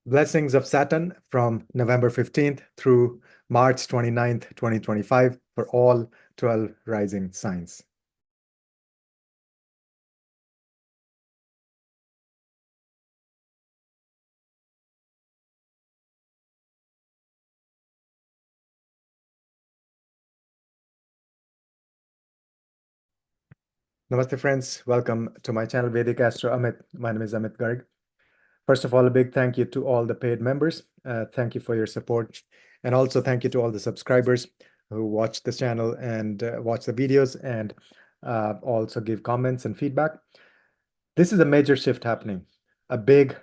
Blessings of Saturn from November 15th through March 29th, 2025 for all 12 rising signs. Namaste, friends. Welcome to my channel, Vedic Astro Amit. My name is Amit Garg. First of all, a big thank you to all the paid members. Thank you for your support. And also thank you to all the subscribers who watch this channel and watch the videos and also give comments and feedback. This is a major shift happening, a big,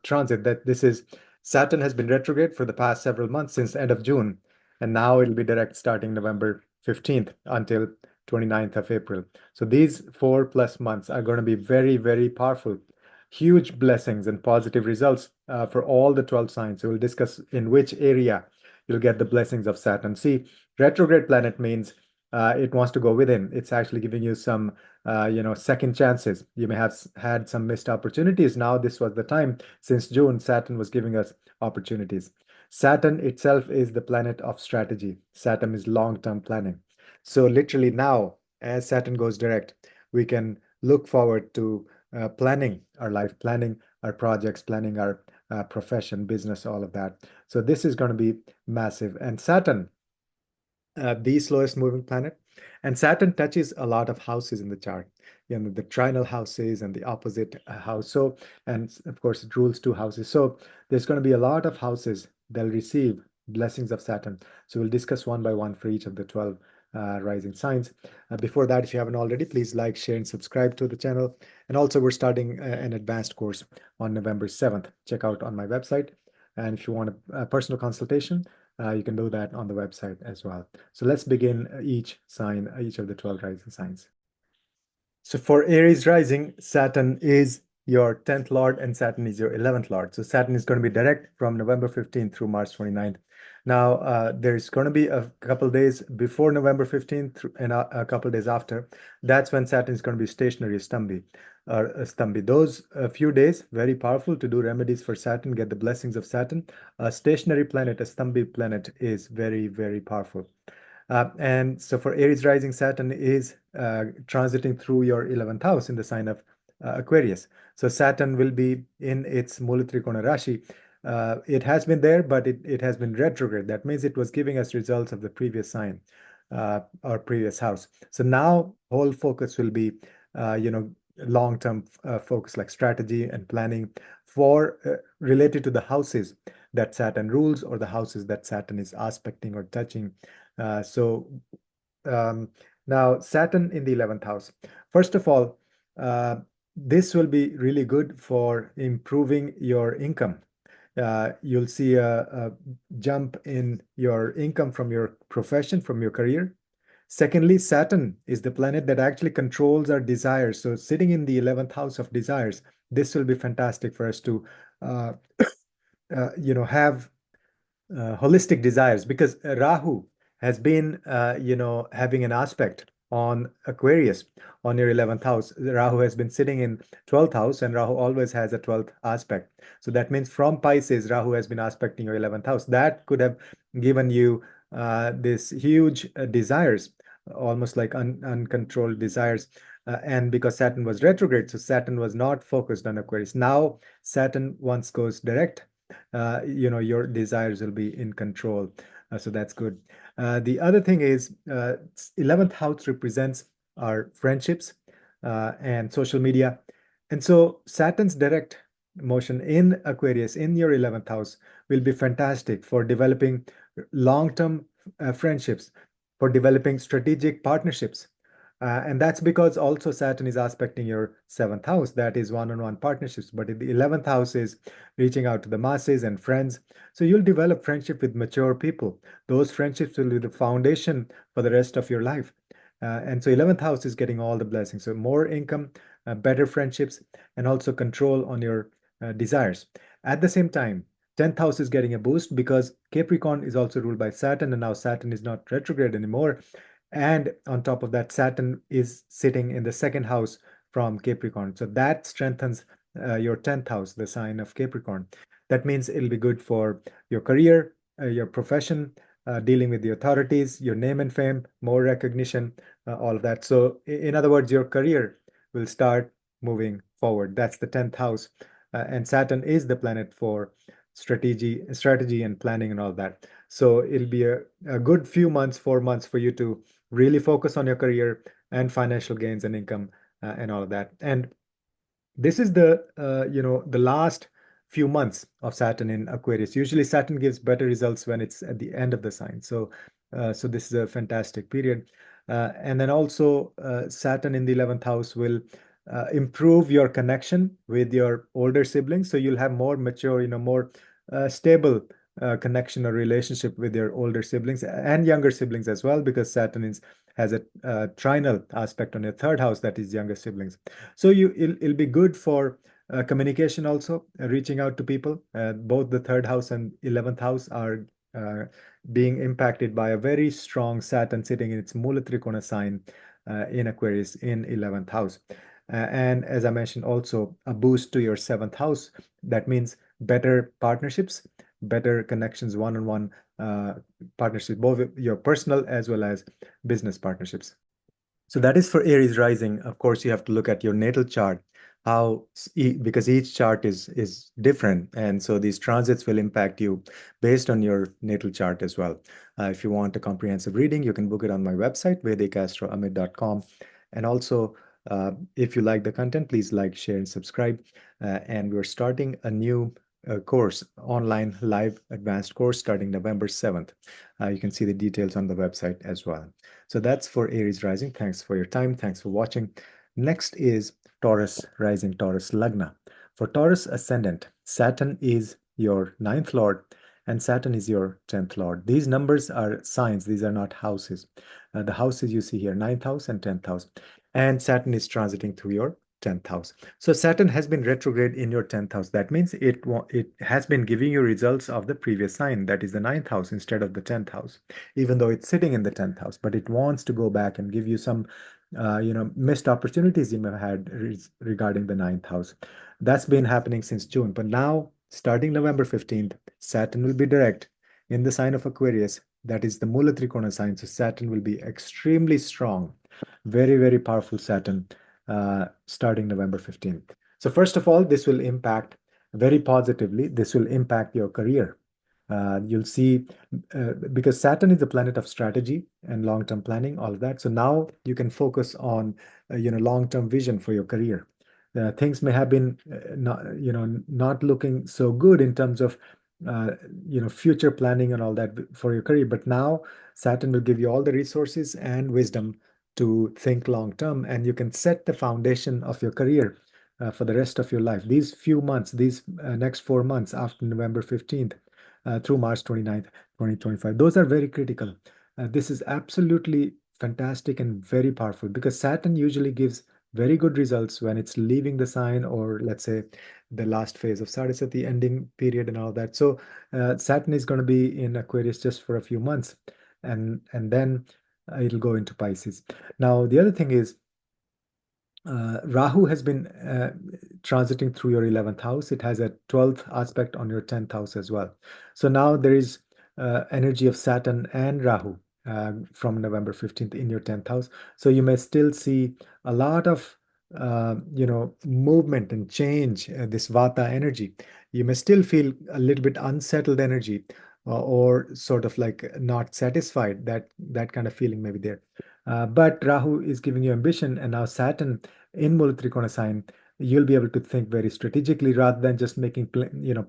transit that this is Saturn has been retrograde for the past several months since the end of June, and now it'll be direct starting November 15th until 29th of April. So these 4+ months are going to be very, very powerful, huge blessings and positive results for all the 12 signs. So we'll discuss in which area you'll get the blessings of Saturn. See, retrograde planet means it wants to go within. It's actually giving you some second chances. You may have had some missed opportunities. Now, this was the time. Since June, Saturn was giving us opportunities. Saturn itself is the planet of strategy. Saturn is long-term planning. So literally now, as Saturn goes direct, we can look forward to planning our life, planning our projects, planning our profession, business, all of that. So this is going to be massive. And Saturn, the slowest moving planet. And Saturn touches a lot of houses in the chart, the trinal houses and the opposite house. So, and of course, it rules 2 houses. So there's going to be a lot of houses that'll receive blessings of Saturn. So we'll discuss one by one for each of the 12 rising signs. Before that, if you haven't already, please like, share, and subscribe to the channel. And also, we're starting an advanced course on November 7th. Check out on my website. And if you want a personal consultation, you can do that on the website as well. So let's begin each sign, each of the 12 rising signs. So for Aries rising, Saturn is your 10th lord and Saturn is your 11th lord. So Saturn is going to be direct from November 15th through March 29th. Now, there's going to be a couple days before November 15th and a couple days after. That's when Saturn is going to be stationary, Stambi. Those few days, very powerful to do remedies for Saturn, get the blessings of Saturn. A stationary planet, a Stambi planet is very, very powerful. And so for Aries rising, Saturn is transiting through your 11th house in the sign of Aquarius. So Saturn will be in its Mula Trikona Rashi. It has been there, but it has been retrograde. That means it was giving us results of the previous sign or previous house. So now whole focus will be, long-term focus like strategy and planning for related to the houses that Saturn rules or the houses that Saturn is aspecting or touching. Now Saturn in the 11th house. First of all, this will be really good for improving your income. You'll see a jump in your income from your profession, from your career. Secondly, Saturn is the planet that actually controls our desires. So sitting in the 11th house of desires, this will be fantastic for us to, have holistic desires, because Rahu has been, having an aspect on Aquarius on your 11th house. Rahu has been sitting in 12th house, and Rahu always has a 12th aspect. So that means from Pisces, Rahu has been aspecting your 11th house. That could have given you this huge desires, almost like uncontrolled desires. And because Saturn was retrograde, so Saturn was not focused on Aquarius. Now Saturn once goes direct, your desires will be in control. So that's good. The other thing is 11th house represents our friendships and social media. And so Saturn's direct motion in Aquarius in your 11th house will be fantastic for developing long-term friendships, for developing strategic partnerships. And that's because also Saturn is aspecting your 7th house. That is one-on-one partnerships. But the 11th house is reaching out to the masses and friends. So you'll develop friendship with mature people. Those friendships will be the foundation for the rest of your life. And so 11th house is getting all the blessings. So more income, better friendships, and also control on your desires. At the same time, 10th house is getting a boost because Capricorn is also ruled by Saturn, and now Saturn is not retrograde anymore. And on top of that, Saturn is sitting in the 2nd house from Capricorn. So that strengthens your 10th house, the sign of Capricorn. That means it'll be good for your career, your profession, dealing with the authorities, your name and fame, more recognition, all of that. So, in other words, your career will start moving forward. That's the 10th house. And Saturn is the planet for strategy and planning and all that. So it'll be a good few months, 4 months for you to really focus on your career and financial gains and income and all of that. And this is the last few months of Saturn in Aquarius. Usually Saturn gives better results when it's at the end of the sign. So this is a fantastic period. And then also Saturn in the 11th house will improve your connection with your older siblings. So you'll have more mature, more stable connection or relationship with your older siblings and younger siblings as well, because has a trinal aspect on your third house, that is younger siblings. So it'll be good for communication also, reaching out to people. Both the third house and 11th house are being impacted by a very strong Saturn sitting in its Mula Trikona sign in Aquarius in 11th house. And as I mentioned, also a boost to your 7th house. That means better partnerships, better connections, one-on-one partnerships, both your personal as well as business partnerships. So that is for Aries rising. Of course, you have to look at your natal chart, because each chart is different, and so these transits will impact you based on your natal chart as well. If you want a comprehensive reading, you can book it on my website, vedicastroamid.com. And also, if you like the content, please like, share, and subscribe. And we're starting a new course, online live advanced course starting November 7th. You can see the details on the website as well. So that's for Aries rising. Thanks for your time. Thanks for watching. Next is Taurus rising, Taurus Lagna. For Taurus ascendant, Saturn is your 9th lord and Saturn is your 10th lord. These numbers are signs. These are not houses. The houses you see here, 9th house and 10th house. And Saturn is transiting through your 10th house. So Saturn has been retrograde in your 10th house. That means it has been giving you results of the previous sign, that is the 9th house instead of the 10th house, even though it's sitting in the 10th house. But it wants to go back and give you some missed opportunities you may have had regarding the 9th house. That's been happening since June. But now, starting November 15th, Saturn will be direct in the sign of Aquarius. That is the Mula Trikona sign. So Saturn will be extremely strong. Very, very powerful Saturn starting November 15th. So first of all, this will impact very positively. This will impact your career. You'll see, because Saturn is the planet of strategy and long-term planning, all of that. So now you can focus on, long-term vision for your career. Things may have been not looking so good in terms of future planning and all that for your career. But now Saturn will give you all the resources and wisdom to think long term, and you can set the foundation of your career for the rest of your life. These few months, these next 4 months after November 15th through March 29th, 2025, those are very critical. This is absolutely fantastic and very powerful, because Saturn usually gives very good results when it's leaving the sign, or let's say the last phase of Sadhasati, ending period and all that. So Saturn is going to be in Aquarius just for a few months, and then it'll go into Pisces. Now, the other thing is, Rahu has been transiting through your 11th house. It has a 12th aspect on your 10th house as well. So now there is energy of Saturn and Rahu from November 15th in your 10th house. So you may still see a lot of movement and change, this Vata energy. You may still feel a little bit unsettled energy, or sort of like not satisfied. That kind of feeling may be there. But Rahu is giving you ambition, and now Saturn in Mula Trikona sign, you'll be able to think very strategically rather than just making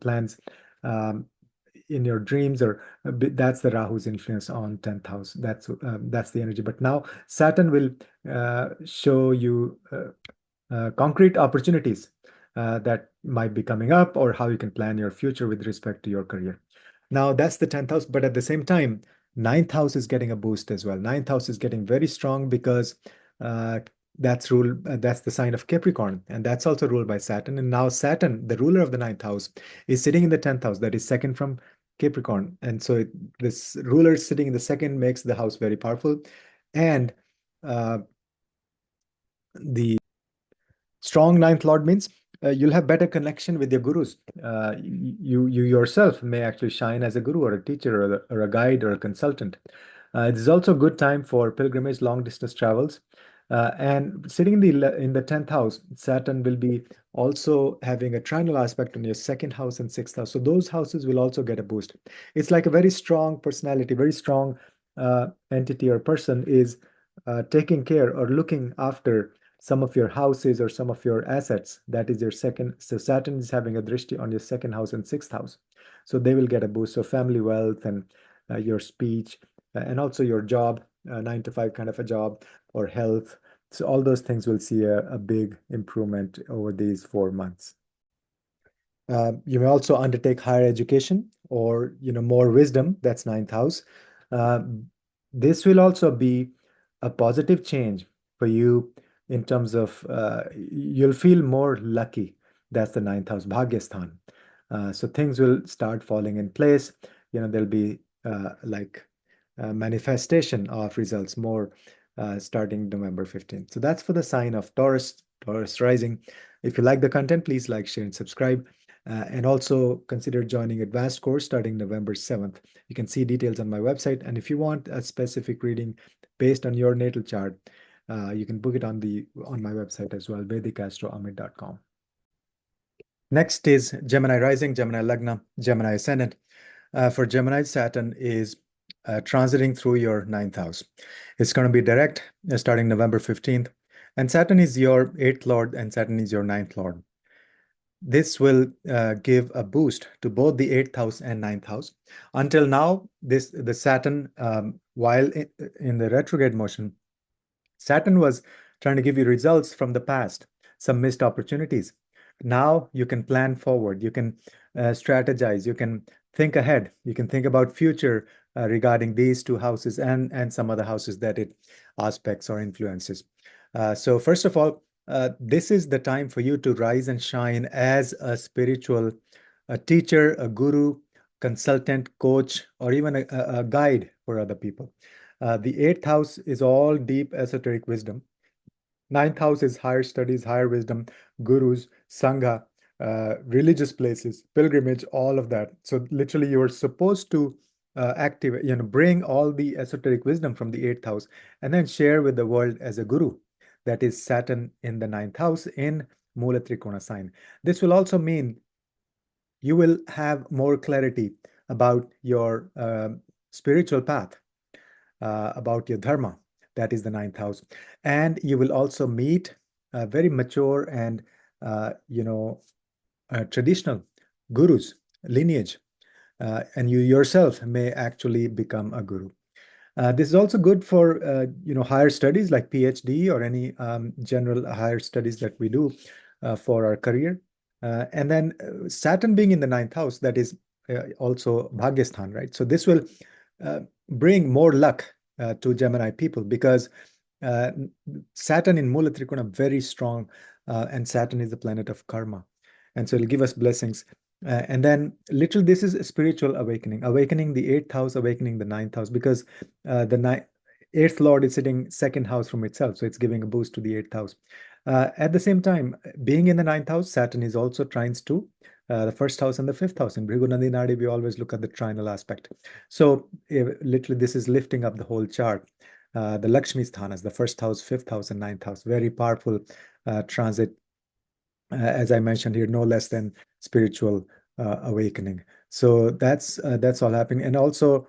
plans in your dreams, or that's the Rahu's influence on 10th house. That's the energy. But now Saturn will show you concrete opportunities that might be coming up, or how you can plan your future with respect to your career. Now that's the 10th house, but at the same time, 9th house is getting a boost as well. 9th house is getting very strong because that's the sign of Capricorn, and that's also ruled by Saturn. And now Saturn, the ruler of the 9th house, is sitting in the 10th house, that is second from Capricorn. And so this ruler sitting in the second makes the house very powerful. And the strong 9th lord means you'll have better connection with your gurus. You yourself may actually shine as a guru or a teacher or a guide or a consultant. It is also a good time for pilgrimage, long distance travels. And sitting in the 10th house, Saturn will be also having a trinal aspect on your second house and sixth house. So those houses will also get a boost. It's like a very strong personality, very strong entity or person is taking care or looking after some of your houses or some of your assets. That is your second. So Saturn is having a drishti on your second house and sixth house. So they will get a boost. So family wealth and your speech and also your job, 9 to 5 kind of a job or health. So all those things will see a big improvement over these 4 months. You may also undertake higher education or more wisdom. That's ninth house. Uh, this will also be a positive change for you in terms of you'll feel more lucky. That's the ninth house, Bhagyasthan. So things will start falling in place. There'll be like manifestation of results more starting November 15th. So that's for the sign of Taurus, Taurus rising. If you like the content, please like, share, and subscribe. And also consider joining advanced course starting November 7th. You can see details on my website. And if you want a specific reading based on your natal chart, you can book it on my website as well, vedicastroamid.com. Next is Gemini rising, Gemini lagna, Gemini ascendant. For Gemini, Saturn is transiting through your ninth house. It's going to be direct starting November 15th. And Saturn is your eighth lord and Saturn is your ninth lord. This will give a boost to both the eighth house and ninth house. Until now, the Saturn, while in the retrograde motion, Saturn was trying to give you results from the past, some missed opportunities. Now you can plan forward, you can strategize, you can think ahead, you can think about future regarding these two houses and some other houses that it aspects or influences. So first of all, this is the time for you to rise and shine as a teacher, a guru, consultant, coach, or even a guide for other people. The eighth house is all deep esoteric wisdom. Ninth house is higher studies, higher wisdom, gurus, sangha, religious places, pilgrimage, all of that. So literally, you're supposed to activate, bring all the esoteric wisdom from the eighth house and then share with the world as a guru. That is Saturn in the ninth house in Mula Trikona sign. This will also mean you will have more clarity about your spiritual path, about your dharma. That is the ninth house. And you will also meet very mature and, traditional gurus, lineage. And you yourself may actually become a guru. This is also good for higher studies like PhD or any general higher studies that we do for our career. And then Saturn being in the ninth house, that is also Bhagyasthan, right? So this will bring more luck to Gemini people because Saturn in Mula Trikona very strong, and Saturn is the planet of karma, and so it'll give us blessings. And then literally this is a spiritual awakening the eighth house, awakening the ninth house, because the eighth lord is sitting second house from itself, so it's giving a boost to the eighth house. At the same time, being in the ninth house, Saturn is also trines to the first house and the fifth house. In Bhrigu Nadi Nadi, we always look at the trinal aspect. So literally this is lifting up the whole chart. The Lakshmi sthanas, the first house, fifth house, and ninth house, very powerful transit. As I mentioned here, no less than spiritual awakening. So that's all happening, and also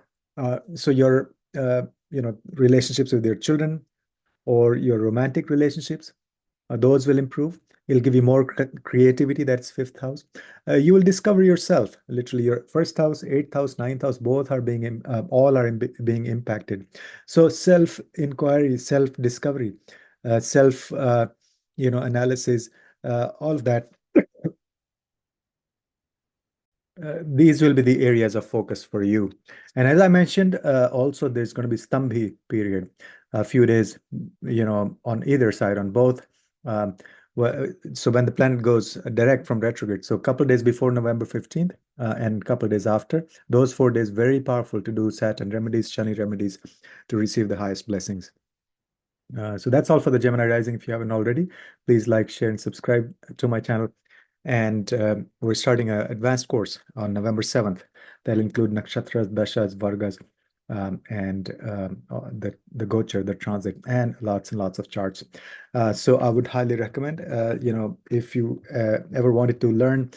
so your relationships with your children or your romantic relationships, those will improve. It'll give you more creativity. That's fifth house. You will discover yourself. Literally, your first house, eighth house, ninth house, both are being being impacted. So self inquiry, self discovery, self analysis, all of that. These will be the areas of focus for you. And as I mentioned, also there's going to be Stambhi period, a few days, on either side, on both. So when the planet goes direct from retrograde, so a couple of days before November 15th and a couple of days after, those 4 days, very powerful to do Saturn remedies, shani remedies to receive the highest blessings. So that's all for the Gemini rising. If you haven't already, please like, share, and subscribe to my channel. And we're starting an advanced course on November 7th. That'll include nakshatras, dashas, vargas, and the gochar, the transit, and lots of charts. So I would highly recommend, if you ever wanted to learn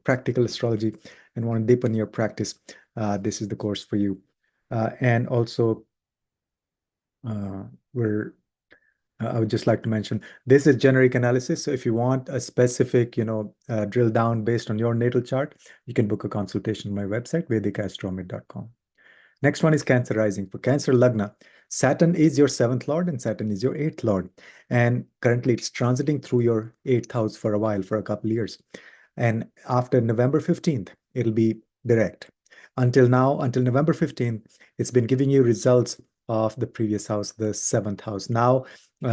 practical astrology and want to deepen your practice, this is the course for you. And also, uh, we're I would just like to mention this is generic analysis. So if you want a specific, drill down based on your natal chart, you can book a consultation on my website, vedicastronomy.com. Next one is Cancer rising. For Cancer Lagna, Saturn is your seventh lord and Saturn is your eighth lord. And currently it's transiting through your eighth house for a while, for a couple of years. And after November 15th, it'll be direct. Until now, until November 15th, it's been giving you results of the previous house, the seventh house. Now,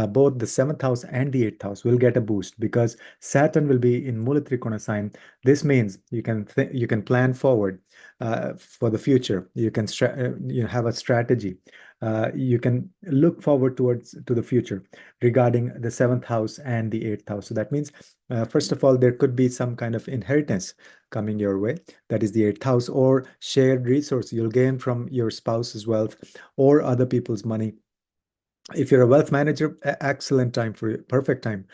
both the seventh house and the eighth house will get a boost because Saturn will be in Mula Trikona sign. This means you can plan forward for the future. You can have a strategy. You can look forward to the future regarding the seventh house and the eighth house. So that means, first of all, there could be some kind of inheritance coming your way. That is the eighth house, or shared resource you'll gain from your spouse's wealth or other people's money. If you're a wealth manager, excellent time for you, perfect time.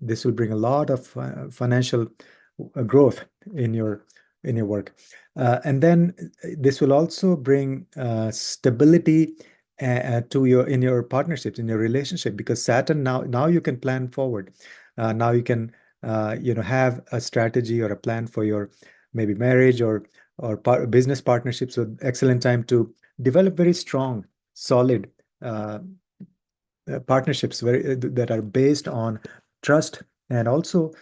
This will bring a lot of financial growth in your work, and then this will also bring stability to your partnerships, in your relationship, because Saturn, now you can plan forward. Now you can have a strategy or a plan for your maybe marriage or business partnerships. So excellent time to develop very strong, solid partnerships that are based on trust, and also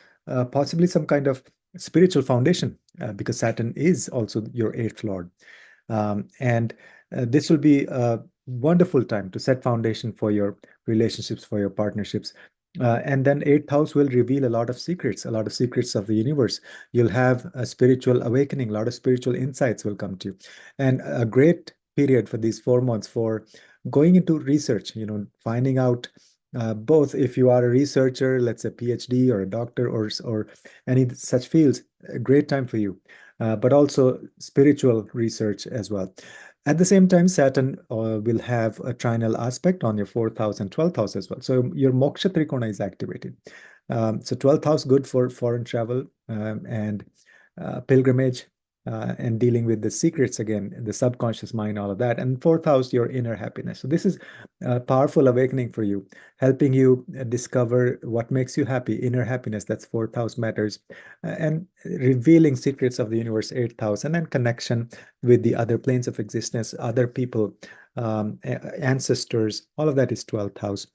possibly some kind of spiritual foundation, because Saturn is also your eighth lord. And this will be a wonderful time to set foundation for your relationships, for your partnerships. And then eighth house will reveal a lot of secrets of the universe. You'll have a spiritual awakening, a lot of spiritual insights will come to you. And a great period for these 4 months for going into research, finding out both if you are a researcher, let's say PhD or a doctor or any such fields, a great time for you. But also spiritual research as well. At the same time, Saturn will have a trinal aspect on your fourth house and 12th house as well. So your Moksha Trikona is activated. So 12th house, good for foreign travel and pilgrimage, and dealing with the secrets again, the subconscious mind, all of that. And fourth house, your inner happiness. So this is a powerful awakening for you, helping you discover what makes you happy, inner happiness. That's fourth house matters, and revealing secrets of the universe, eighth house, and then connection with the other planes of existence, other people, ancestors. All of that is 12th house.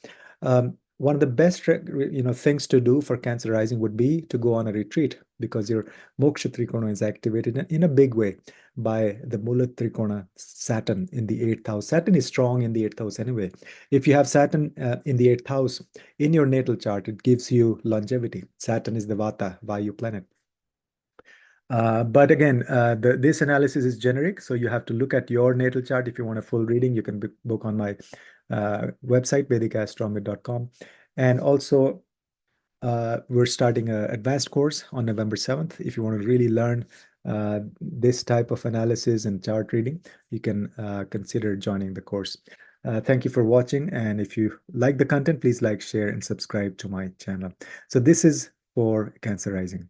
One of the best things to do for Cancer rising would be to go on a retreat, because your Moksha Trikona is activated in a big way by the Mula Trikona Saturn in the eighth house. Saturn is strong in the eighth house anyway. If you have Saturn in the eighth house in your natal chart, it gives you longevity. Saturn is the Vata, Vayu planet. But again, this analysis is generic, so you have to look at your natal chart. If you want a full reading, you can book on my website, vedicastronomy.com. And also, we're starting an advanced course on November 7th. If you want to really learn this type of analysis and chart reading, you can consider joining the course. Thank you for watching. And if you like the content, please like, share, and subscribe to my channel. So this is for Cancer rising.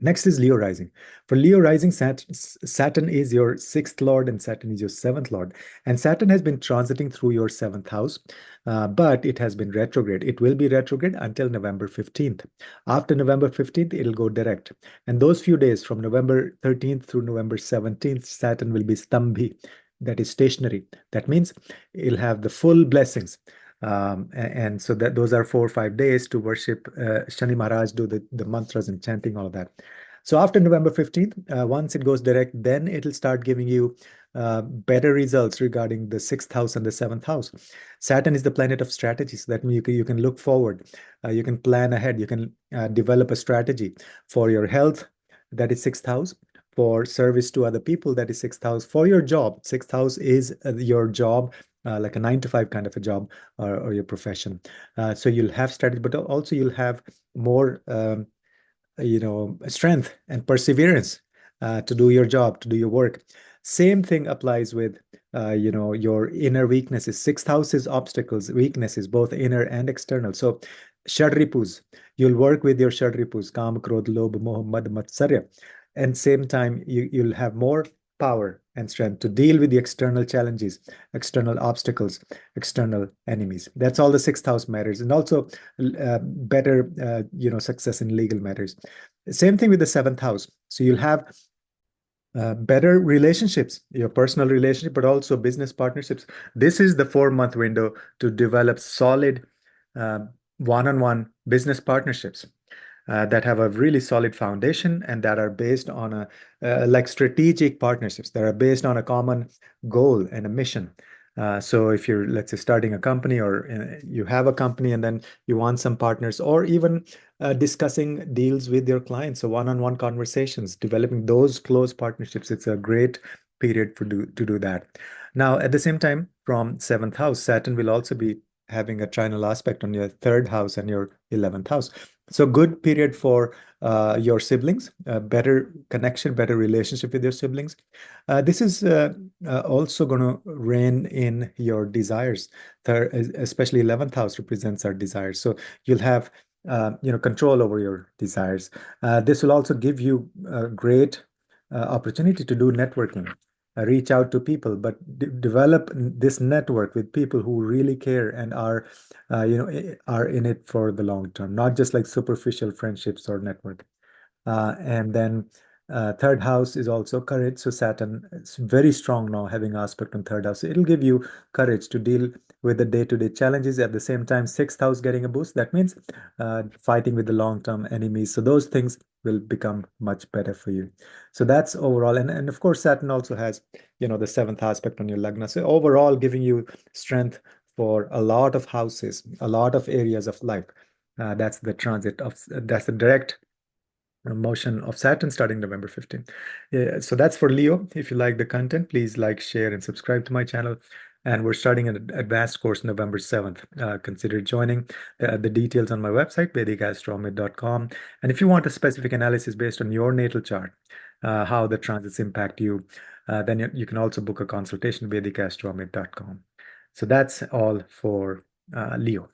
Next is Leo rising. For Leo rising, Saturn is your sixth lord and Saturn is your seventh lord. And Saturn has been transiting through your seventh house, but it has been retrograde. It will be retrograde until November 15th. After November 15th, it'll go direct. And those few days from November 13th through November 17th, Saturn will be Stambhi, that is stationary. That means it'll have the full blessings. And so that those are 4 or 5 days to worship Shani Maharaj, do the mantras and chanting, all of that. So after November 15th, once it goes direct, then it'll start giving you better results regarding the sixth house and the seventh house. Saturn is the planet of strategy, so that means you can look forward, you can plan ahead, you can develop a strategy for your health, that is sixth house, for service to other people, that is sixth house, for your job. Sixth house is your job, like a 9 to 5 kind of a job, or your profession. So you'll have strategy, but also you'll have more strength and perseverance to do your job, to do your work. Same thing applies with your inner weaknesses. Sixth house is obstacles, weaknesses, both inner and external. So Shadripus, you'll work with your Shadripus, Kam, Krodh, Lobh, Moh, Mad, Matsarya. And same time, you'll have more power and strength to deal with the external challenges, external obstacles, external enemies. That's all the sixth house matters. And also better, success in legal matters. Same thing with the seventh house. So you'll have better relationships, your personal relationship, but also business partnerships. This is the 4-month window to develop solid uh, one-on-one business partnerships that have a really solid foundation and that are based on like strategic partnerships that are based on a common goal and a mission. So if you're, let's say, starting a company, or you have a company and then you want some partners, or even discussing deals with your clients, so one-on-one conversations, developing those close partnerships, it's a great period to do that. Now, at the same time, from seventh house, Saturn will also be having a trinal aspect on your third house and your 11th house. So good period for your siblings, better connection, better relationship with your siblings. This is also going to reign in your desires. Especially 11th house represents our desires. So you'll have control over your desires. This will also give you a great opportunity to do networking. Reach out to people, but develop this network with people who really care and are in it for the long term, not just like superficial friendships or network. And then third house is also courage. So Saturn is very strong now, having aspect on third house. So it'll give you courage to deal with the day-to-day challenges. At the same time, sixth house getting a boost. That means fighting with the long-term enemies. So those things will become much better for you. So that's overall. And of course, Saturn also has, the seventh aspect on your Lagna. So overall, giving you strength for a lot of houses, a lot of areas of life. That's the transit of, that's the direct motion of Saturn starting November 15th. Yeah, so that's for Leo. If you like the content, please like, share, and subscribe to my channel. And we're starting an advanced course November 7th. Consider joining. The details on my website, vedicastronomid.com. And if you want a specific analysis based on your natal chart, how the transits impact you, then you can also book a consultation, vedicastronomid.com. So that's all for Leo.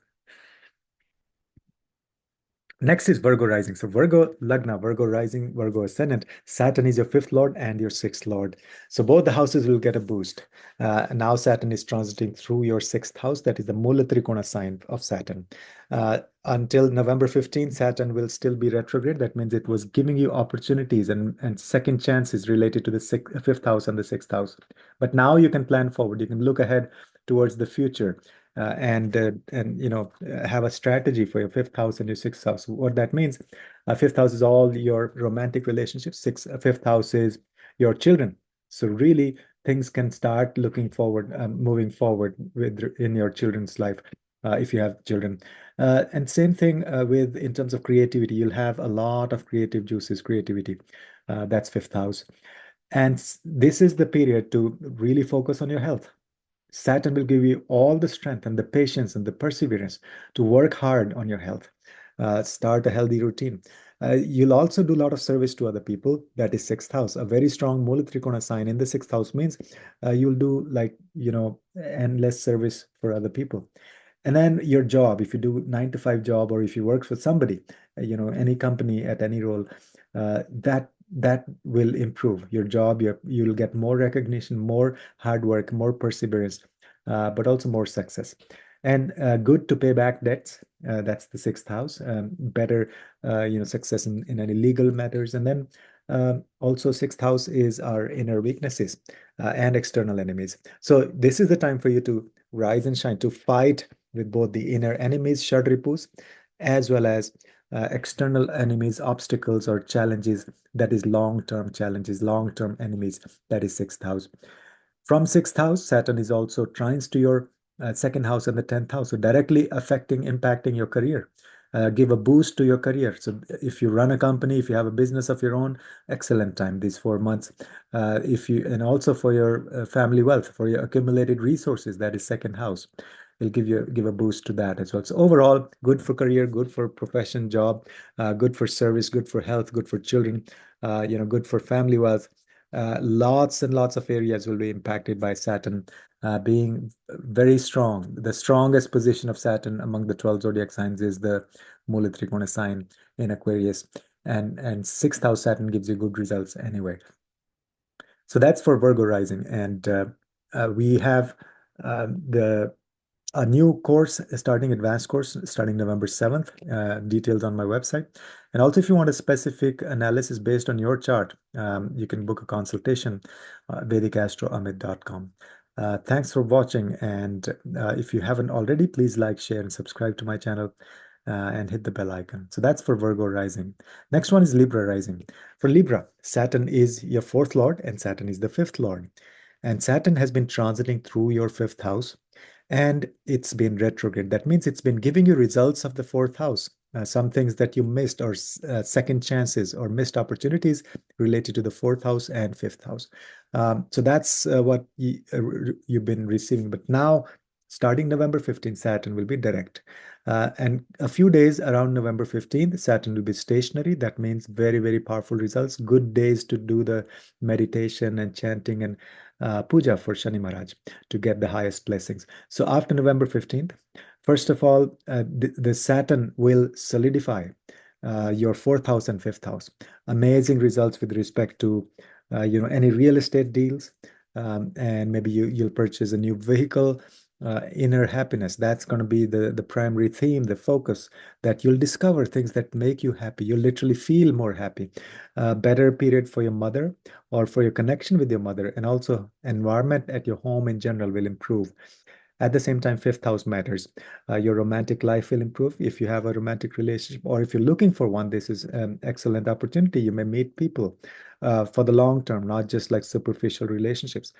Next is Virgo rising. So Virgo Lagna, Virgo rising, Virgo ascendant. Saturn is your fifth lord and your sixth lord. So both the houses will get a boost. Now Saturn is transiting through your sixth house. That is the Mula Trikona sign of Saturn. Until November 15th, Saturn will still be retrograde. That means it was giving you opportunities and second chances related to the fifth house and the sixth house. But now you can plan forward. You can look ahead towards the future and have a strategy for your fifth house and your sixth house. What that means, fifth house is all your romantic relationships. Fifth house is your children. So really, things can start looking forward, moving forward in your children's life. If you have children. And same thing with in terms of creativity, you'll have a lot of creative juices, creativity. That's fifth house. And this is the period to really focus on your health. Saturn will give you all the strength and the patience and the perseverance to work hard on your health. Start a healthy routine. You'll also do a lot of service to other people. That is sixth house. A very strong Mula Trikona sign in the sixth house means you'll do endless service for other people. And then your job, if you do 9 to 5 job, or if you work for somebody, any company at any role, that will improve your job. You'll get more recognition, more hard work, more perseverance, but also more success. And good to pay back debts. That's the sixth house. Better, success in any legal matters. And then also sixth house is our inner weaknesses and external enemies. So this is the time for you to rise and shine, to fight with both the inner enemies, Shadripus, as well as external enemies, obstacles, or challenges. That is long-term challenges, long-term enemies. That is sixth house. From sixth house, Saturn is also trines to your second house and the 10th house, so directly affecting, impacting your career. Give a boost to your career. So if you run a company, if you have a business of your own, excellent time these 4 months. And also for your family wealth, for your accumulated resources, that is second house. will give a boost to that as well. So overall, good for career, good for profession, job, good for service, good for health, good for children, good for family wealth. Lots and lots of areas will be impacted by Saturn being very strong. The strongest position of Saturn among the 12 zodiac signs is the Mula Trikona sign in Aquarius, and sixth house Saturn gives you good results anyway. So that's for Virgo rising, and we have the a new course starting, advanced course starting November 7th, details on my website. And also, if you want a specific analysis based on your chart, you can book a consultation, vedicastroamit.com. Thanks for watching, and if you haven't already, please like, share, and subscribe to my channel, and hit the bell icon. So that's for Virgo rising. Next one is Libra rising. For Libra, Saturn is your fourth lord, and Saturn is the fifth lord. And Saturn has been transiting through your fifth house, and it's been retrograde. That means it's been giving you results of the fourth house. Some things that you missed, or second chances or missed opportunities related to the fourth house and fifth house. So that's what you've been receiving. But now, starting November 15th, Saturn will be direct. And a few days around November 15th, Saturn will be stationary. That means very, very powerful results. Good days to do the meditation and chanting and puja for Shani Maharaj to get the highest blessings. So after November 15th, first of all, the Saturn will solidify your fourth house and fifth house. Amazing results with respect to any real estate deals, and maybe you'll purchase a new vehicle. Inner happiness, that's going to be the primary theme, the focus, that you'll discover things that make you happy. You'll literally feel more happy. Better period for your mother, or for your connection with your mother, and also environment at your home in general will improve. At the same time, fifth house matters. Your romantic life will improve if you have a romantic relationship, or if you're looking for one. This is an excellent opportunity. You may meet people for the long term, not just like superficial relationships.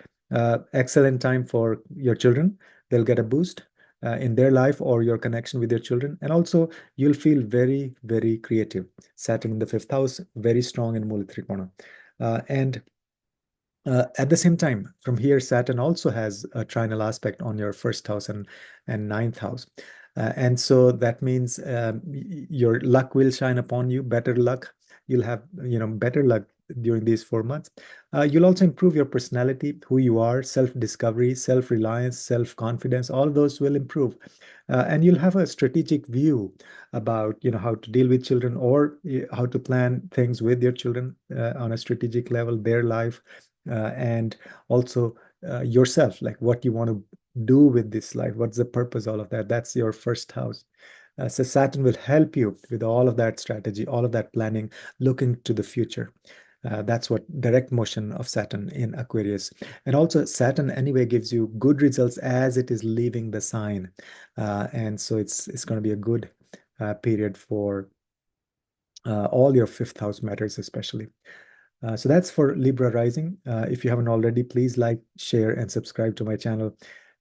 Excellent time for your children. They'll get a boost in their life, or your connection with your children. And also, you'll feel very, very creative. Saturn in the fifth house, very strong in Mula Trikona. And at the same time, from here, Saturn also has a trinal aspect on your first house and ninth house. And so that means your luck will shine upon you, better luck. You'll have, better luck during these 4 months. You'll also improve your personality, who you are, self-discovery, self-reliance, self-confidence. All those will improve. And you'll have a strategic view about, how to deal with children, or how to plan things with your children on a strategic level, their life, and also yourself, like what you want to do with this life, what's the purpose, all of that. That's your first house. So Saturn will help you with all of that strategy, all of that planning, looking to the future. That's what direct motion of Saturn in Aquarius. And also, Saturn anyway gives you good results as it is leaving the sign. And so it's going to be a good period for all your fifth house matters, especially. So that's for Libra rising. If you haven't already, please like, share, and subscribe to my channel.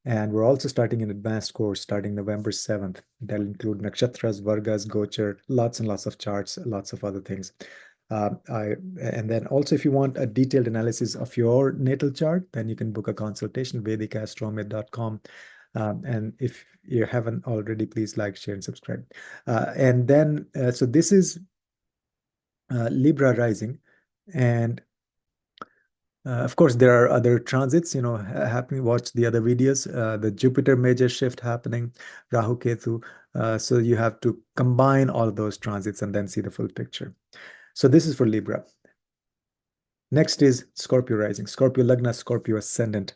And we're also starting an advanced course starting November 7th. That'll include nakshatras, vargas, gochar, lots and lots of charts, lots of other things. And then also, if you want a detailed analysis of your natal chart, then you can book a consultation, vedicastroamit.com. And if you haven't already, please like, share, and subscribe. And then, so this is Libra rising. And of course, there are other transits, happening. Watch the other videos. The Jupiter major shift happening, Rahu Ketu. So you have to combine all of those transits and then see the full picture. So this is for Libra. Next is Scorpio rising, Scorpio Lagna, Scorpio ascendant.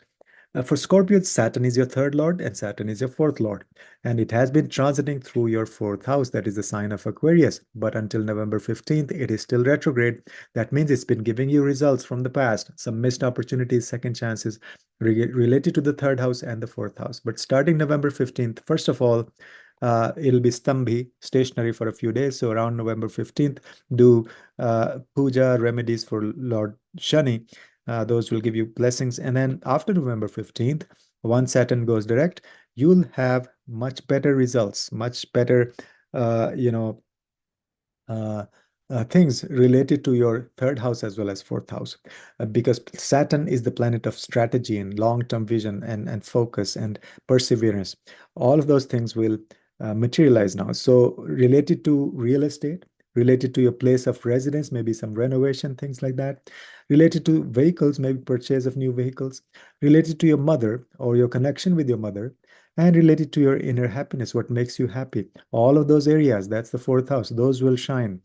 For Scorpio, Saturn is your third lord and Saturn is your fourth lord. And it has been transiting through your fourth house, that is the sign of Aquarius. But until November 15th, it is still retrograde. That means it's been giving you results from the past, some missed opportunities, second chances related to the third house and the fourth house. But starting November 15th, first of all, it'll be Stambhi, stationary for a few days. So around November 15th, do puja, remedies for Lord Shani. Those will give you blessings. And then after November 15th, once Saturn goes direct, you'll have much better results, much better, things related to your third house as well as fourth house, because Saturn is the planet of strategy and long-term vision and focus and perseverance. All of those things will materialize now. So related to real estate, related to your place of residence, maybe some renovation, things like that. Related to vehicles, maybe purchase of new vehicles. Related to your mother or your connection with your mother. And related to your inner happiness, what makes you happy. All of those areas, that's the fourth house, those will shine.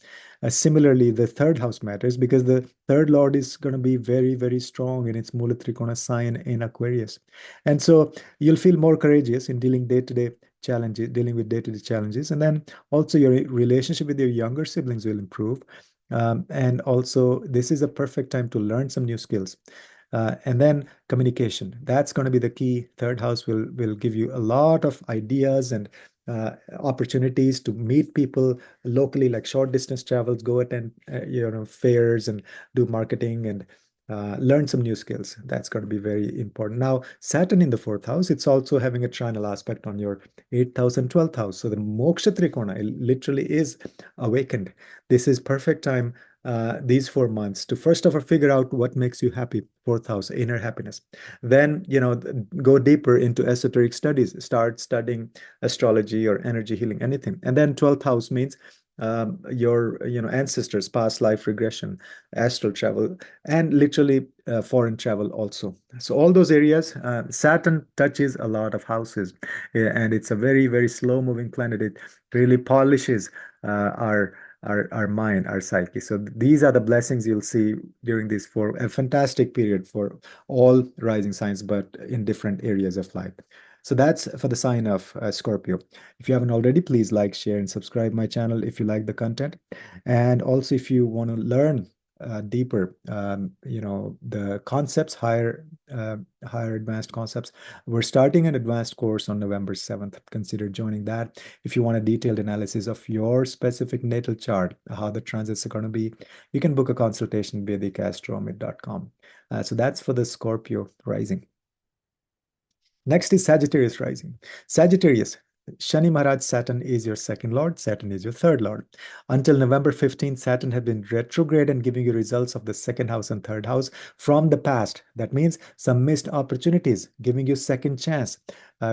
Similarly, the third house matters because the third lord is going to be very, very strong in its Mula Trikona sign in Aquarius. And so you'll feel more courageous in dealing day-to-day challenges, dealing with day-to-day challenges. And then also your relationship with your younger siblings will improve. And also, this is a perfect time to learn some new skills. And then communication. That's going to be the key. Third house will give you a lot of ideas and opportunities to meet people locally, like short distance travels, go attend fairs and do marketing and learn some new skills. That's going to be very important. Now, Saturn in the fourth house, it's also having a trinal aspect on your eighth house and 12th house. So the moksha trikona literally is awakened. This is perfect time, these 4 months, to first of all figure out what makes you happy. Fourth house, inner happiness. Then, go deeper into esoteric studies, start studying astrology or energy healing, anything. And then 12th house means your ancestors, past life regression, astral travel, and literally foreign travel also. So all those areas, Saturn touches a lot of houses, and it's a very, very slow moving planet. It really polishes our mind, our psyche. So these are the blessings you'll see during this, for a fantastic period for all rising signs, but in different areas of life. So that's for the sign of Scorpio. If you haven't already, please like, share, and subscribe my channel if you like the content. And also, if you want to learn deeper, the concepts, higher advanced concepts, we're starting an advanced course on November 7th. Consider joining that. If you want a detailed analysis of your specific natal chart, how the transits are going to be, you can book a consultation via thecastroomit.com. So that's for the Scorpio rising. Next is Sagittarius rising. Sagittarius, Shani Maharaj Saturn is your second lord, Saturn is your third lord. Until November 15th, Saturn had been retrograde and giving you results of the second house and third house from the past. That means some missed opportunities, giving you second chance,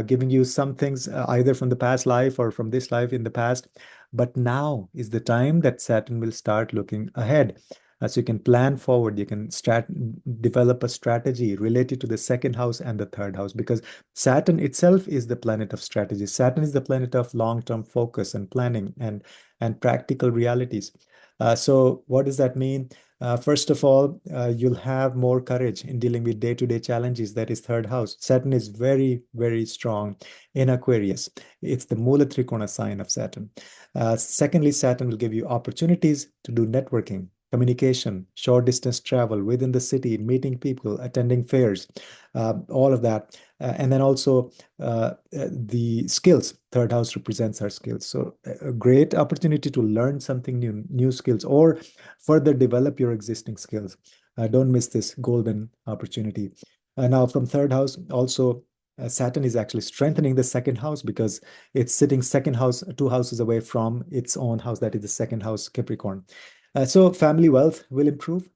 giving you some things either from the past life or from this life in the past. But now is the time that Saturn will start looking ahead. So you can plan forward, you can develop a strategy related to the second house and the third house, because Saturn itself is the planet of strategy. Saturn is the planet of long-term focus and planning and practical realities. So what does that mean? First of all, you'll have more courage in dealing with day-to-day challenges. That is third house. Saturn is very, very strong in Aquarius. It's the Mula Trikona sign of Saturn. Secondly, Saturn will give you opportunities to do networking, communication, short distance travel within the city, meeting people, attending fairs, all of that. And then also the skills. Third house represents our skills. So a great opportunity to learn something new skills, or further develop your existing skills. Don't miss this golden opportunity. Now from third house, also Saturn is actually strengthening the second house because it's sitting second house, 2 houses away from its own house, that is the second house, Capricorn. So family wealth will improve.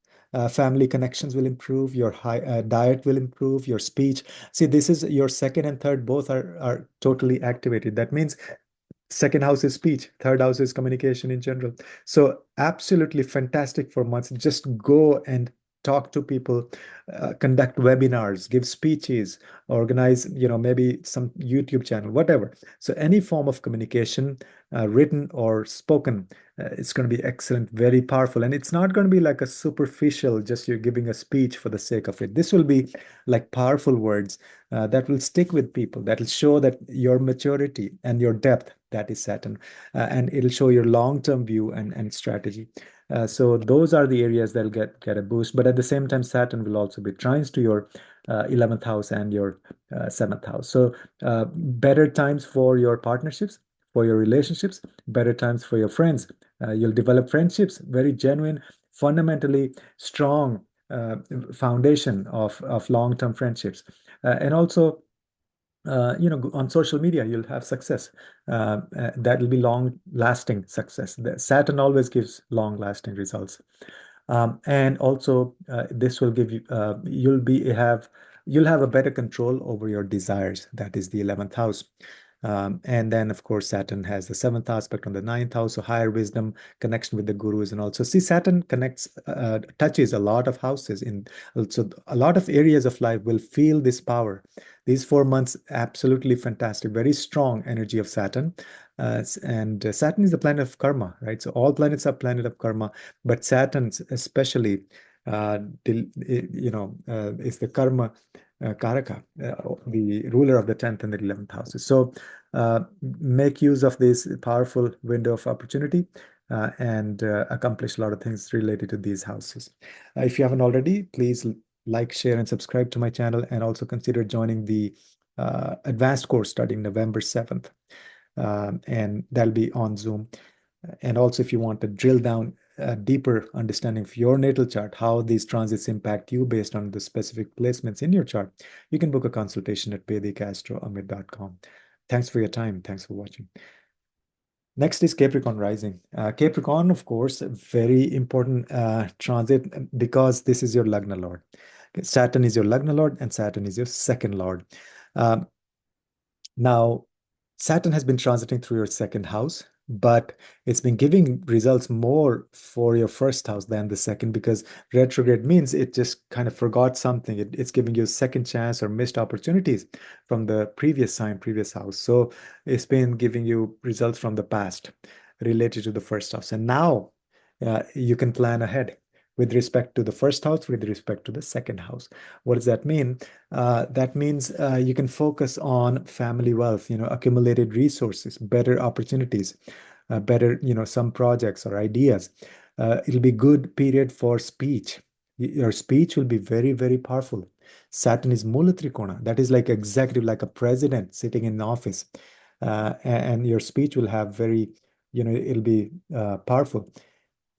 Family connections will improve. Your diet will improve. Your speech. See, this is your second and third, both are totally activated. That means second house is speech, third house is communication in general. So absolutely fantastic for months. Just go and talk to people, conduct webinars, give speeches, organize, maybe some YouTube channel, whatever. So any form of communication, written or spoken, it's going to be excellent, very powerful. And it's not going to be like a superficial, just you're giving a speech for the sake of it. This will be like powerful words that will stick with people, that will show that your maturity and your depth, that is Saturn, and it'll show your long-term view and strategy. So those are the areas that'll get a boost. But at the same time, Saturn will also be trines to your 11th house and your 7th house. So better times for your partnerships, for your relationships, better times for your friends. You'll develop friendships, very genuine, fundamentally strong foundation of long-term friendships. And also on social media, you'll have success. That will be long-lasting success. Saturn always gives long-lasting results. And also, this will give you, you'll have a better control over your desires. That is the 11th house. And then, of course, Saturn has the seventh aspect on the ninth house, so higher wisdom, connection with the gurus, and also see Saturn touches a lot of houses in also a lot of areas of life will feel this power. These 4 months, absolutely fantastic, very strong energy of Saturn. And Saturn is the planet of karma, right? So all planets are planet of karma, but Saturn especially, is the karma Karaka, the ruler of the 10th and the 11th houses. So make use of this powerful window of opportunity and accomplish a lot of things related to these houses. If you haven't already, please like, share, and subscribe to my channel, and also consider joining the advanced course starting November 7th. And that'll be on Zoom. And also, if you want to drill down a deeper understanding of your natal chart, how these transits impact you based on the specific placements in your chart, you can book a consultation at vedicastroamid.com. Thanks for your time. Thanks for watching. Next is Capricorn rising. Capricorn, of course, a very important transit because this is your Lagna Lord. Saturn is your Lagna Lord and Saturn is your second Lord. Now, Saturn has been transiting through your second house, but it's been giving results more for your first house than the second because retrograde means it just kind of forgot something. It's giving you a second chance or missed opportunities from the previous sign, previous house. So it's been giving you results from the past related to the first house. And now you can plan ahead with respect to the first house, with respect to the second house. What does that mean? That means you can focus on family wealth, accumulated resources, better opportunities, better, some projects or ideas. It'll be good period for speech. Your speech will be very, very powerful. Saturn is Mula Trikona. That is like executive, like a president sitting in office. And your speech will have very, it'll be powerful.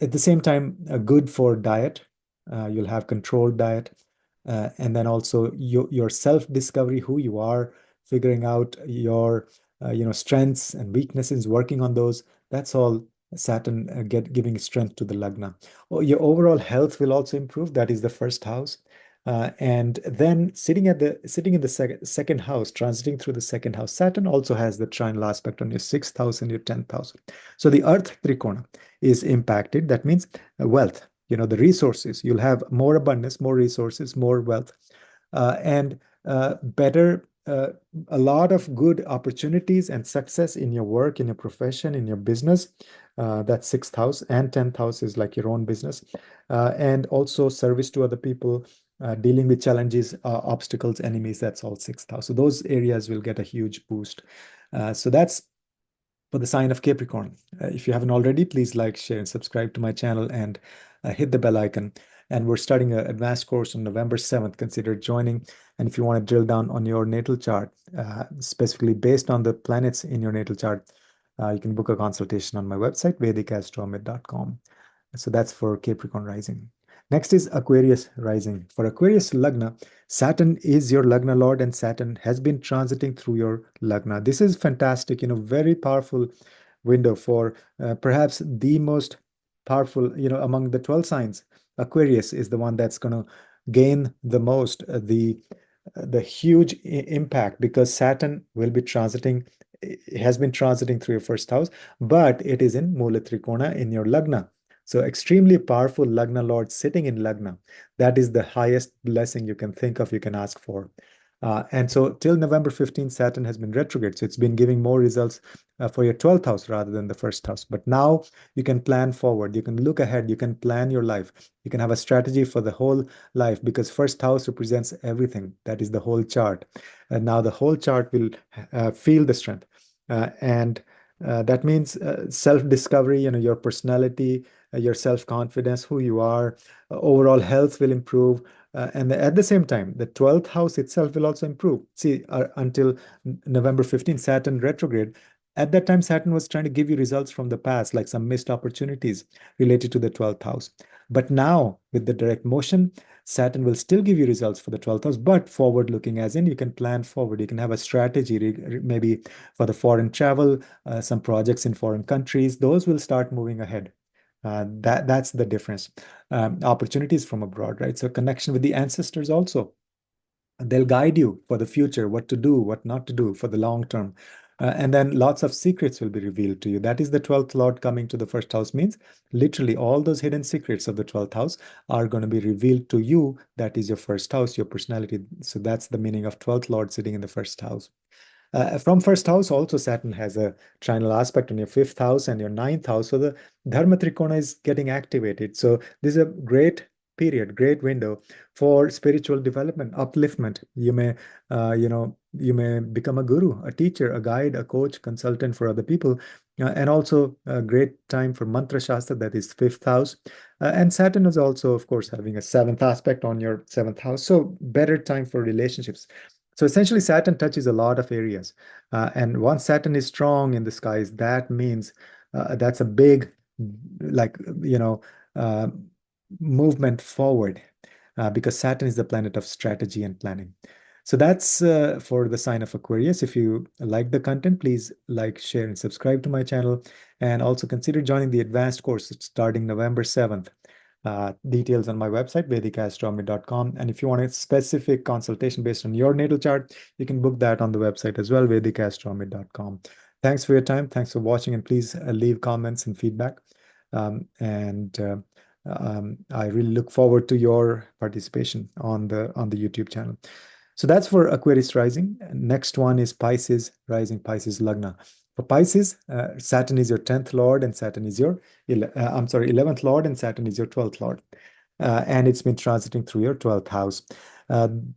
At the same time, good for diet. You'll have controlled diet. And then also your self-discovery, who you are, figuring out your strengths and weaknesses, working on those. That's all Saturn giving strength to the Lagna. Your overall health will also improve. That is the first house. And then sitting in the second house, transiting through the second house, Saturn also has the trinal aspect on your sixth house and your 10th house. So the Earth Trikona is impacted. That means wealth, the resources. You'll have more abundance, more resources, more wealth, and better, a lot of good opportunities and success in your work, in your profession, in your business. That's sixth house, and 10th house is like your own business. And also service to other people, dealing with challenges, obstacles, enemies. That's all sixth house. So those areas will get a huge boost. So that's for the sign of Capricorn. If you haven't already, please like, share, and subscribe to my channel and hit the bell icon. And we're starting an advanced course on November 7th. Consider joining. And if you want to drill down on your natal chart, specifically based on the planets in your natal chart, you can book a consultation on my website, vedicastroamid.com. So that's for Capricorn rising. Next is Aquarius rising. For Aquarius Lagna, Saturn is your Lagna Lord and Saturn has been transiting through your Lagna. This is fantastic, very powerful window for perhaps the most powerful, among the 12 signs. Aquarius is the one that's going to gain the most, the huge impact because Saturn will be transiting, it has been transiting through your first house, but it is in Mula Trikona in your Lagna. So extremely powerful Lagna Lord sitting in Lagna. That is the highest blessing you can think of, you can ask for. And so till November 15th, Saturn has been retrograde. So it's been giving more results for your 12th house rather than the first house. But now you can plan forward. You can look ahead. You can plan your life. You can have a strategy for the whole life because first house represents everything. That is the whole chart. And now the whole chart will feel the strength. And that means self-discovery, your personality, your self-confidence, who you are, overall health will improve. And at the same time, the 12th house itself will also improve. See, until November 15th, Saturn retrograde. At that time, Saturn was trying to give you results from the past, like some missed opportunities related to the 12th house. But now, with the direct motion, Saturn will still give you results for the 12th house, but forward looking, as in you can plan forward. You can have a strategy, maybe for the foreign travel, some projects in foreign countries. Those will start moving ahead. That's the difference. Opportunities from abroad, right? So connection with the ancestors also. They'll guide you for the future, what to do, what not to do for the long term. And then lots of secrets will be revealed to you. That is the 12th Lord coming to the first house, means literally all those hidden secrets of the 12th house are going to be revealed to you. That is your first house, your personality. So that's the meaning of 12th Lord sitting in the first house. From first house, also Saturn has a trinal aspect on your fifth house and your ninth house. So the Dharma Trikona is getting activated. So this is a great period, great window for spiritual development, upliftment. You may become a guru, a teacher, a guide, a coach, consultant for other people, and also a great time for mantra shastra, that is fifth house. And Saturn is also, of course, having a seventh aspect on your seventh house. So better time for relationships. So essentially, Saturn touches a lot of areas. And once Saturn is strong in the skies, that means that's a big, like, uh, movement forward, because Saturn is the planet of strategy and planning. So that's for the sign of Aquarius. If you like the content, please like, share, and subscribe to my channel. And also consider joining the advanced course starting November 7th. Details on my website, vedicastronomy.com. And if you want a specific consultation based on your natal chart, you can book that on the website as well, vedicastronomy.com. Thanks for your time. Thanks for watching. And please leave comments and feedback. I really look forward to your participation on the YouTube channel. So that's for Aquarius rising. Next one is Pisces rising, Pisces Lagna. For Pisces, Saturn is your 10th lord and Saturn is your 11th lord and Saturn is your 12th lord. And it's been transiting through your 12th house.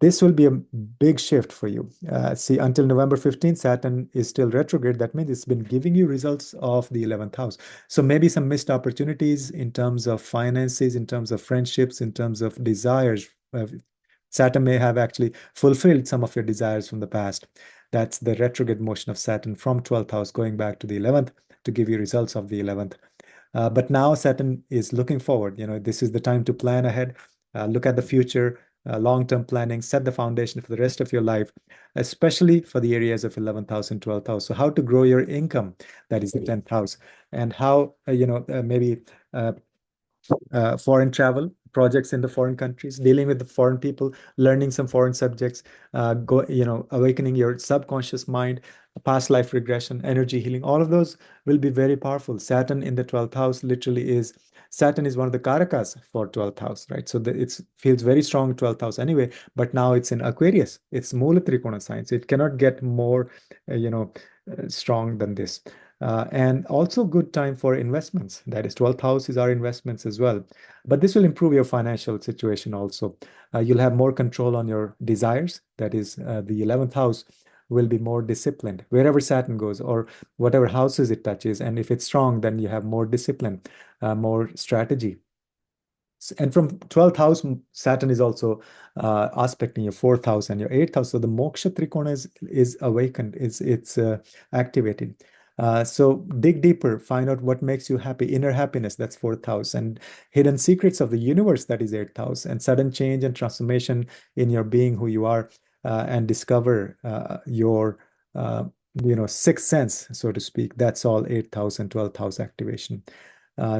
This will be a big shift for you. See, until November 15th, Saturn is still retrograde. That means it's been giving you results of the 11th house. So maybe some missed opportunities in terms of finances, in terms of friendships, in terms of desires. Saturn may have actually fulfilled some of your desires from the past. That's the retrograde motion of Saturn from 12th house going back to the 11th to give you results of the 11th. But now Saturn is looking forward. This is the time to plan ahead, look at the future, long-term planning, set the foundation for the rest of your life, especially for the areas of 11th house and 12th house. So how to grow your income, that is the 10th house, and how, maybe foreign travel, projects in the foreign countries, dealing with the foreign people, learning some foreign subjects, awakening your subconscious mind, past life regression, energy healing. All of those will be very powerful. Saturn in the 12th house literally is, Saturn is one of the karakas for 12th house, right? So it feels very strong 12th house anyway, but now it's in Aquarius. It's Mula Trikona sign. So it cannot get more, strong than this. And also good time for investments. That is 12th house is our investments as well. But this will improve your financial situation also. You'll have more control on your desires. That is the 11th house will be more disciplined wherever Saturn goes or whatever houses it touches. And if it's strong, then you have more discipline, more strategy. And from 12th house, Saturn is also aspecting your fourth house and your eighth house. So the moksha trikona is awakened, it's activated. So dig deeper, find out what makes you happy, inner happiness, that's fourth house, and hidden secrets of the universe, that is eighth house, and sudden change and transformation in your being, who you are, and discover your sixth sense, so to speak. That's all eighth house and 12th house activation.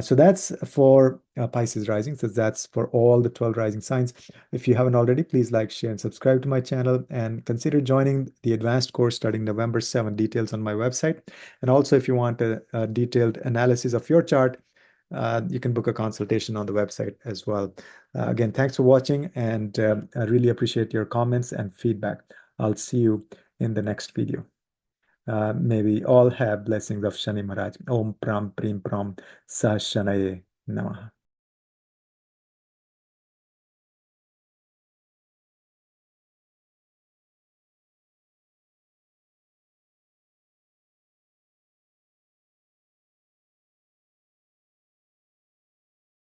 So that's for Pisces rising. So that's for all the 12 rising signs. If you haven't already, please like, share, and subscribe to my channel, and consider joining the advanced course starting November 7th. Details on my website. And also, if you want a detailed analysis of your chart, you can book a consultation on the website as well. Again, thanks for watching, and I really appreciate your comments and feedback. I'll see you in the next video. May we all have blessings of Shani Maharaj. Om Pram Prim Pram Sa Shanaye Namaha.